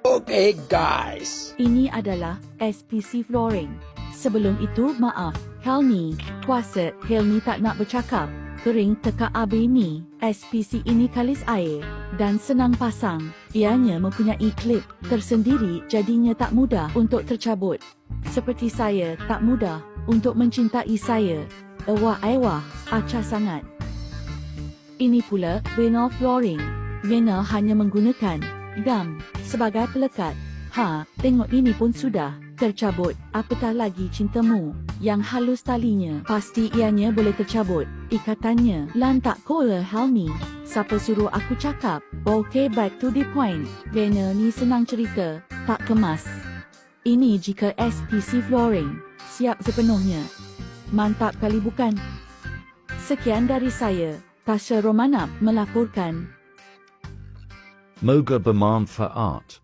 Okay guys. Ini adalah SPC Flooring. Sebelum itu maaf, Helmi, kuasa Helmi tak nak bercakap. Kering teka AB ni, SPC ini kalis air dan senang pasang. Ianya mempunyai klip tersendiri jadinya tak mudah untuk tercabut. Seperti saya tak mudah untuk mencintai saya. Ewah, acah sangat. Ini pula vinyl flooring. Vinyl hanya menggunakan gam sebagai pelekat. Tengok ini pun sudah tercabut. Apatah lagi cintamu yang halus talinya. Pasti ianya boleh tercabut. Ikatannya lantak kola Helmi. Siapa suruh aku cakap? Okay, back to the point. Vinyl ni senang cerita, tak kemas. Ini jika SPC Flooring siap sepenuhnya. Mantap kali bukan? Sekian dari saya, Tasha Romanap melaporkan. Moga bermanfaat.